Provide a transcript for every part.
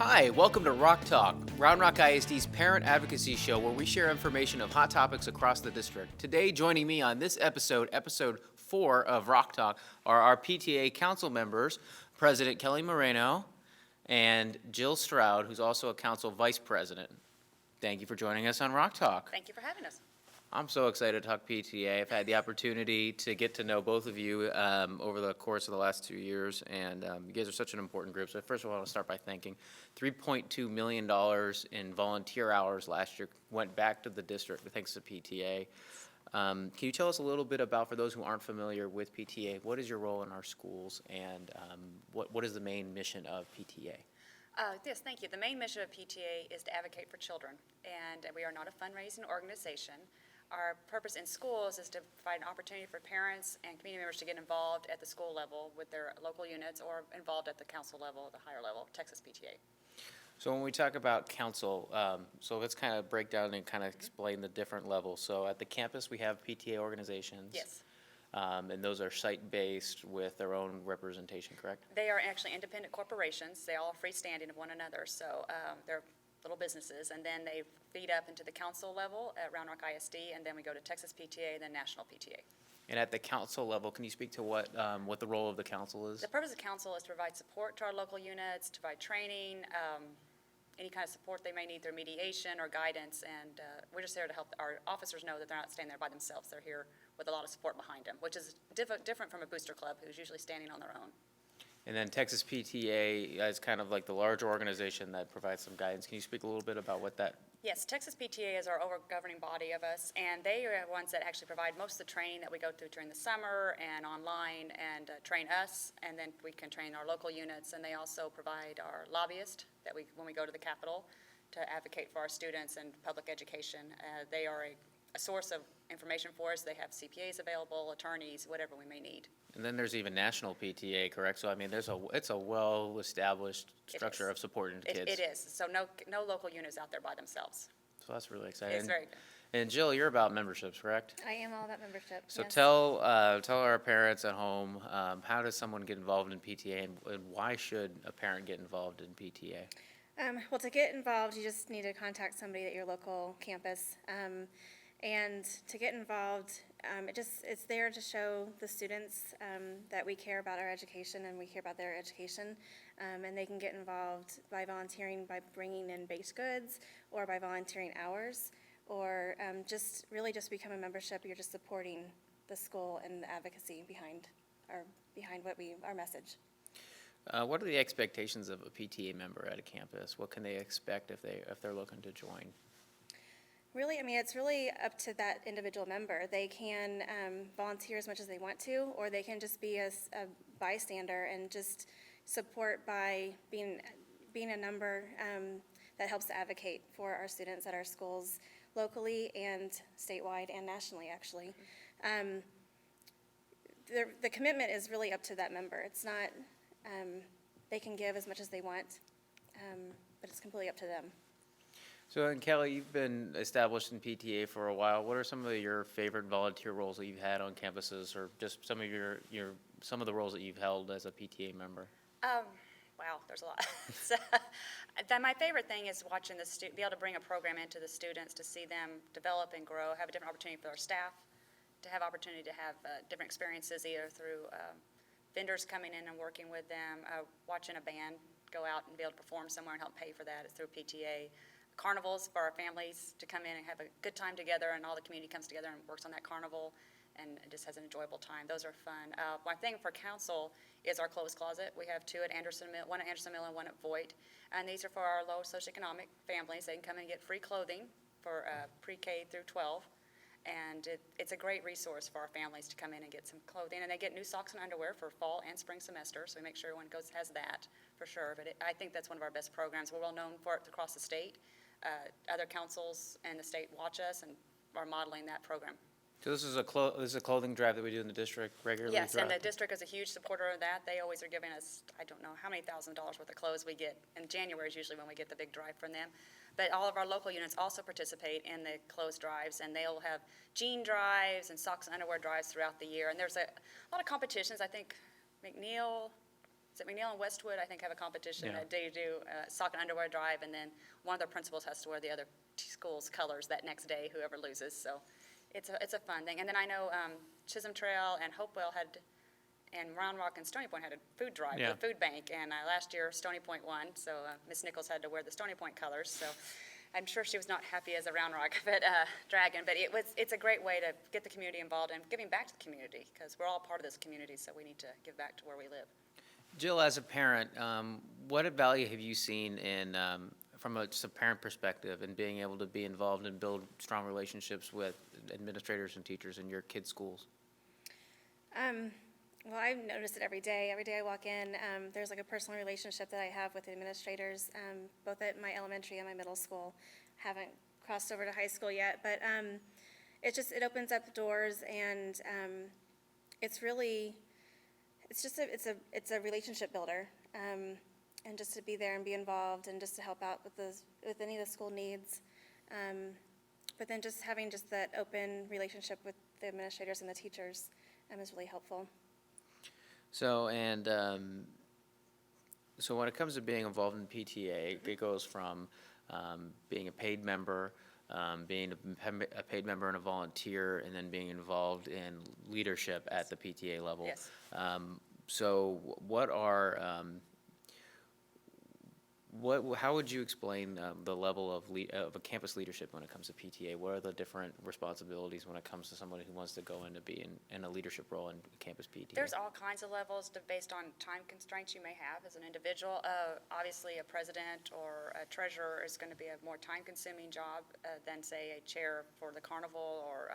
Hi, welcome to Rock Talk, Rock ISD's parent advocacy show where we share information of hot topics across the district. Today, joining me on this episode 4 of Rock Talk, are our PTA council members, President Kelly Moreno and Jill Stroud, who's also a council vice president. Thank you for joining us on Rock Talk. Thank you for having us. I'm so excited to talk PTA. I've had the opportunity to get to know both of you over the course of the last 2 years, and you guys are such an important group. So first of all, I want to start by thanking $3.2 million in volunteer hours last year went back to the district thanks to PTA. Can you tell us a little bit about, for those who aren't familiar with PTA, what is your role in our schools, and what is the main mission of PTA? Yes, thank you. The main mission of PTA is to advocate for children, and we are not a fundraising organization. Our purpose in schools is to provide an opportunity for parents and community members to get involved at the school level with their local units or involved at the council level, the higher level, Texas PTA. So when we talk about council, so let's kind of break down and kind of explain the different levels. So at the campus, we have PTA organizations. Yes. And those are site-based with their own representation, correct? They are actually independent corporations. They all are freestanding of one another, so they're little businesses, and then they feed up into the council level at Rock ISD, and then we go to Texas PTA, then National PTA. And at the council level, can you speak to what the role of the council is? The purpose of council is to provide support to our local units, to provide training, any kind of support they may need through mediation or guidance, and we're just there to help our officers know that they're not standing there by themselves. They're here with a lot of support behind them, which is different from a booster club who's usually standing on their own. And then Texas PTA is kind of like the larger organization that provides some guidance. Can you speak a little bit about what that? Yes, Texas PTA is our over-governing body of us, and they are the ones that actually provide most of the training that we go through during the summer and online, and train us, and then we can train our local units, and they also provide our lobbyists that when we go to the Capitol to advocate for our students and public education. They are a source of information for us. They have CPAs available, attorneys, whatever we may need. And then there's even National PTA, correct? So I mean, it's a well-established structure of supporting kids. It is. So no local units out there by themselves. So that's really exciting. It's very good. And Jill, you're about memberships, correct? I am all about membership. So yes. tell our parents at home, how does someone get involved in PTA, and why should a parent get involved in PTA? Well, to get involved, you just need to contact somebody at your local campus. And to get involved, it's there to show the students that we care about our education and we care about their education. And they can get involved by volunteering, by bringing in baked goods, or by volunteering hours, or just become a membership. You're just supporting the school and the advocacy behind our message. What are the expectations of a PTA member at a campus? What can they expect if they're looking to join? Really, I mean, it's really up to that individual member. They can volunteer as much as they want to, or they can just be a bystander and just support by being a number that helps to advocate for our students at our schools locally and statewide and nationally, actually. The commitment is really up to that member. It's not, they can give as much as they want, but it's completely up to them. So, and Kelly, you've been established in PTA for a while. What are some of your favorite volunteer roles that you've had on campuses, or just some of some of the roles that you've held as a PTA member? Wow, there's a lot. My favorite thing is watching be able to bring a program into the students, to see them develop and grow, have a different opportunity for our staff, to have opportunity to have different experiences, either through vendors coming in and working with them, watching a band go out and be able to perform somewhere and help pay for that. It's through PTA. Carnivals for our families to come in and have a good time together, and all the community comes together and works on that carnival and just has an enjoyable time. Those are fun. One thing for council is our clothes closet. We have two at Anderson Mill, one at Anderson Mill and one at Voight, and these are for our low socioeconomic families. They can come and get free clothing for pre-K through 12, and it's a great resource for our families to come in and get some clothing, and they get new socks and underwear for fall and spring semester, so we make sure everyone has that for sure. But I think that's one of our best programs. We're well known for it across the state. Other councils and the state watch us and are modeling that program. So this is a clothing drive that we do in the district regularly? Yes, and the district is a huge supporter of that. They always are giving us, I don't know how many $1,000s worth of clothes we get. In January is usually when we get the big drive from them. But all of our local units also participate in the clothes drives, and they'll have jean drives and socks and underwear drives throughout the year. And there's a lot of competitions. I think McNeil is it McNeil and Westwood, I think, have a competition Yeah. that they do sock and underwear drive, and then one of their principals has to wear the other school's colors that next day, whoever loses. So it's a fun thing. And then I know Chisholm Trail and Hopewell and Round Rock and Stony Point had a food drive, Yeah. the food bank, and last year Stony Point won, so Miss Nichols had to wear the Stony Point colors, so I'm sure she was not happy as a Round Rock dragon, but it's a great way to get the community involved and giving back to the community, because we're all part of this community, so we need to give back to where we live. Jill, as a parent, what value have you seen in, from just a parent perspective, in being able to be involved and build strong relationships with administrators and teachers in your kids' schools? Well, I notice it every day. Every day I walk in, there's like a personal relationship that I have with the administrators, both at my elementary and my middle school. Haven't crossed over to high school yet, but it opens up doors, and it's really, it's a relationship builder, and just to be there and be involved, and just to help out with any of the school needs. But then just having just that open relationship with the administrators and the teachers is really helpful. So, so when it comes to being involved in PTA, it goes from being a paid member, being a paid member and a volunteer, and then being involved in leadership at the PTA level. Yes. So what are, how would you explain the level of a campus leadership when it comes to PTA? What are the different responsibilities when it comes to somebody who wants to go in to be in a leadership role in campus PTA? There's all kinds of levels based on time constraints you may have as an individual. Obviously, a president or a treasurer is going to be a more time-consuming job than, say, a chair for the carnival or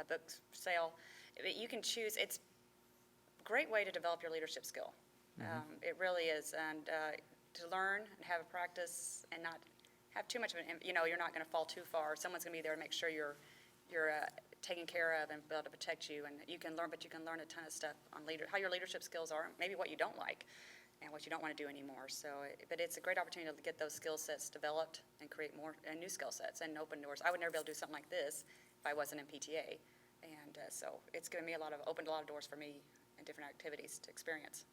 a book sale. But you can choose. It's a great way to develop your leadership skill. It really is. And to learn and have a practice and not have too much of an, you're not going to fall too far. Someone's going to be there to make sure you're taken care of and be able to protect you. And you can learn, but you can learn a ton of stuff on how your leadership skills are, maybe what you don't like and what you don't want to do anymore. So, but it's a great opportunity to get those skill sets developed and create more and new skill sets and open doors. I would never be able to do something like this if I wasn't in PTA. And so it's given me opened a lot of doors for me and different activities to experience.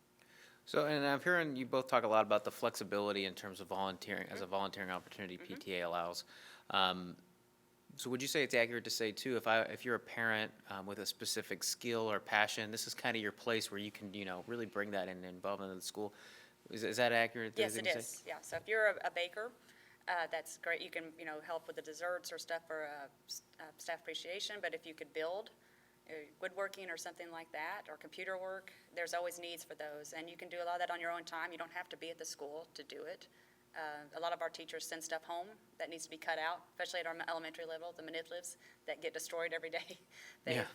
So, and I'm hearing you both talk a lot about the flexibility in terms of volunteering, as a volunteering opportunity PTA allows. So would you say it's accurate to say too, if you're a parent with a specific skill or passion, this is kind of your place where you can, really bring that in and involve into the school? Is that accurate? Yes, it is. Yeah, so if you're a baker, that's great. You can, help with the desserts or stuff for staff appreciation, but if you could build, woodworking or something like that, or computer work, there's always needs for those. And you can do a lot of that on your own time. You don't have to be at the school to do it. A lot of our teachers send stuff home that needs to be cut out, especially at our elementary level, the manipulatives that get destroyed every day.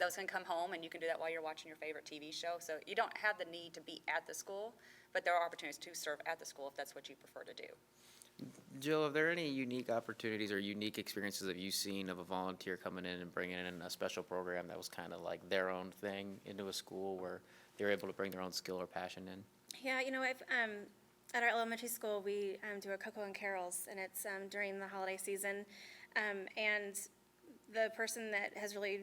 Those can come home, and you can do that while you're watching your favorite TV show. So you don't have the need to be at the school, but there are opportunities to serve at the school if that's what you prefer to do. Jill, are there any unique opportunities or unique experiences that you've seen of a volunteer coming in and bringing in a special program that was kind of like their own thing into a school where they're able to bring their own skill or passion in? Yeah, at our elementary school, we do a Cocoa and Carols, and it's during the holiday season. And the person that has really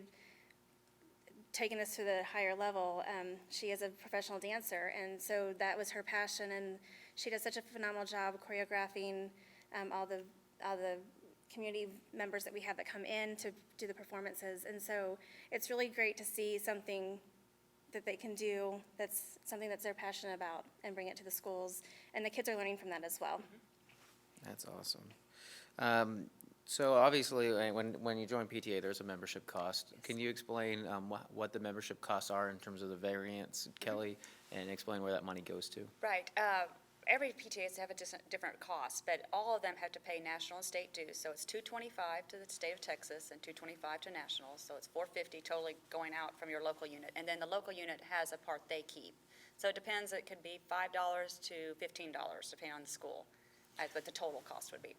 taken us to the higher level, she is a professional dancer, and so that was her passion, and she does such a phenomenal job choreographing all the community members that we have that come in to do the performances. And so it's really great to see something that they can do that's something that they're passionate about and bring it to the schools. And the kids are learning from that as well. That's awesome. So obviously, when you join PTA, there's a membership cost. Yes. Can you explain what the membership costs are in terms of the variance, Kelly, and explain where that money goes to? Right. Every PTA has to have a different cost, but all of them have to pay national and state dues. So it's $225 to the state of Texas and $225 to national. So it's $450 totally going out from your local unit. And then the local unit has a part they keep. So it depends. It could be $5 to $15, depending on the school, what the total cost would be.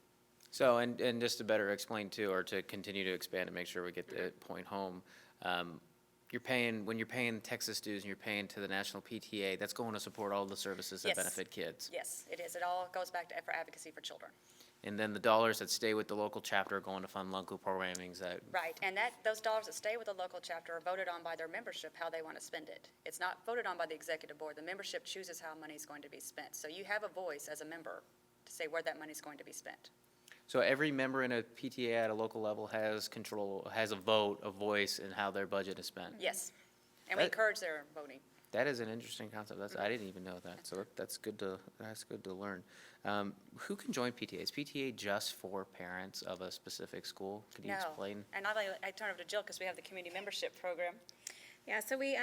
So, and just to better explain too, or to continue to expand and make sure we get the point home, when you're paying Texas dues and you're paying to the national PTA, that's going to support all the services that Yes. benefit kids. Yes, it is. It all goes back to for advocacy for children. And then the dollars that stay with the local chapter are going to fund local programmings that, Right, and those dollars that stay with the local chapter are voted on by their membership, how they want to spend it. It's not voted on by the executive board. The membership chooses how money is going to be spent. So you have a voice as a member to say where that money is going to be spent. so every member in a PTA at a local level has control, has a vote, a voice in how their budget is spent. Yes, and we That- encourage their voting. That is an interesting concept. I didn't even know that, so that's good to learn. Who can join PTA? Is PTA just for parents of a specific school? Could you No, explain? and I turn over to Jill because we have the community membership program. Yeah, so we,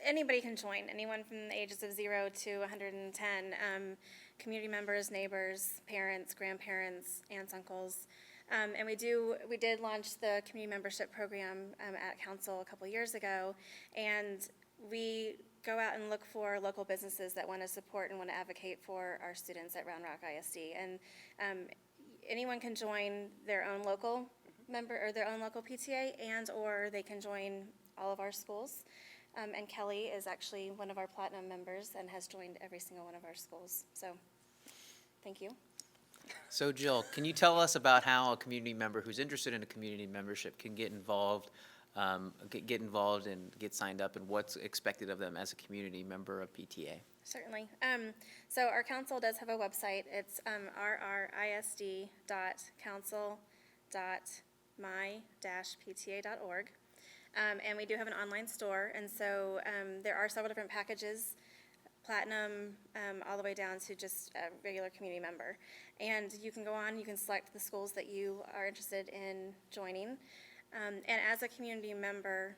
anybody can join, anyone from the ages of 0 to 110, community members, neighbors, parents, grandparents, aunts, uncles. And we did launch the community membership program at council a couple years ago, and we go out and look for local businesses that want to support and want to advocate for our students at Round Rock ISD. And anyone can join their own local member, or their own local PTA, and/or they can join all of our schools. And Kelly is actually one of our platinum members and has joined every single one of our schools. So, thank you. So Jill, can you tell us about how a community member who's interested in a community membership can get involved and get signed up, and what's expected of them as a community member of PTA? Certainly. So our council does have a website. It's rrisd.council.my-pta.org. And we do have an online store, and so there are several different packages, platinum, all the way down to just a regular community member. And you can go on, you can select the schools that you are interested in joining. And as a community member,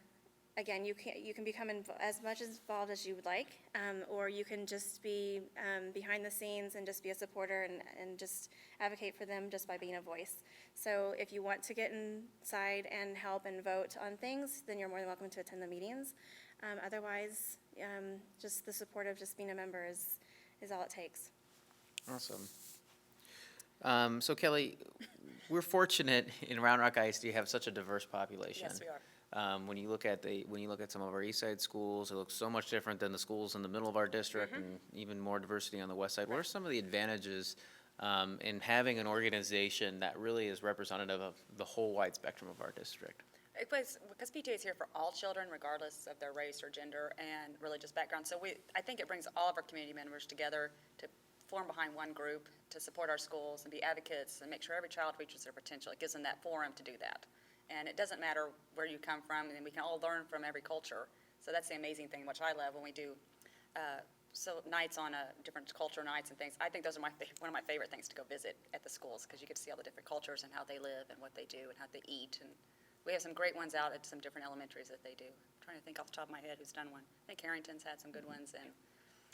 again, you can become as much involved as you would like, or you can just be behind the scenes and just be a supporter and just advocate for them just by being a voice. So if you want to get inside and help and vote on things, then you're more than welcome to attend the meetings. Otherwise, just the support of just being a member is all it takes. Awesome. So Kelly, we're fortunate in Round Rock ISD to have such a diverse population. Yes, we are. When you look at some of our east side schools, it looks so much different than the schools in the middle of our district, and even more diversity on the west side. What are some of the advantages in having an organization that really is representative of the whole wide spectrum of our district? Because PTA is here for all children, regardless of their race or gender and religious background. So I think it brings all of our community members together to form behind one group, to support our schools and be advocates and make sure every child reaches their potential. It gives them that forum to do that. And it doesn't matter where you come from, and we can all learn from every culture. So that's the amazing thing, which I love when we do nights on different culture nights and things. I think those are one of my favorite things to go visit at the schools, because you get to see all the different cultures and how they live and what they do and how they eat. And we have some great ones out at some different elementaries that they do. I'm trying to think off the top of my head who's done one. I think Harrington's had some good ones, and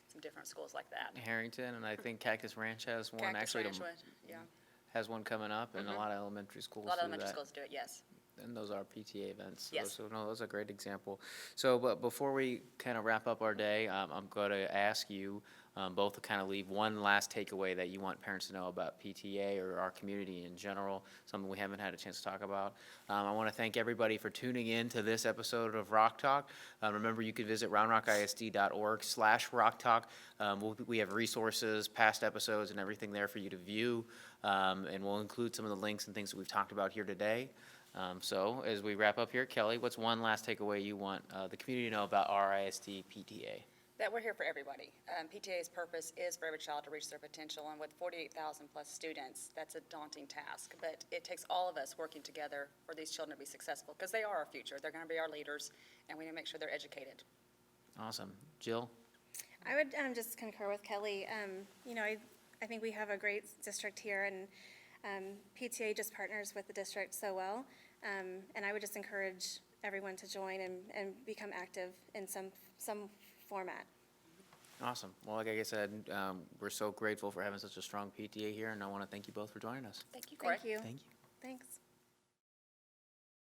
some different schools like that. Harrington, and I think Cactus Ranch has one. Cactus Actually, Ranch would, yeah. has one coming up, and a lot of elementary schools A lot of do elementary that. schools do it, yes. And those are PTA events. Yes. So no, those are a great example. So, but before we kind of wrap up our day, I'm going to ask you both to kind of leave one last takeaway that you want parents to know about PTA or our community in general, something we haven't had a chance to talk about. I want to thank everybody for tuning in to this episode of Rock Talk. Remember, you can visit roundrockisd.org/Rock Talk. We have resources, past episodes, and everything there for you to view. And we'll include some of the links and things that we've talked about here today. So as we wrap up here, Kelly, what's one last takeaway you want the community to know about RISD PTA? That we're here for everybody. PTA's purpose is for every child to reach their potential, and with 48,000 plus students, that's a daunting task. But it takes all of us working together for these children to be successful, because they are our future. They're going to be our leaders, and we need to make sure they're educated. Awesome. Jill? I would just concur with Kelly. I think we have a great district here, and PTA just partners with the district so well. And I would just encourage everyone to join and become active in some format. Awesome. Well, like I said, we're so grateful for having such a strong PTA here, and I want to thank you both for joining us. Thank you, Corey. Thank you. Thank you. Thanks.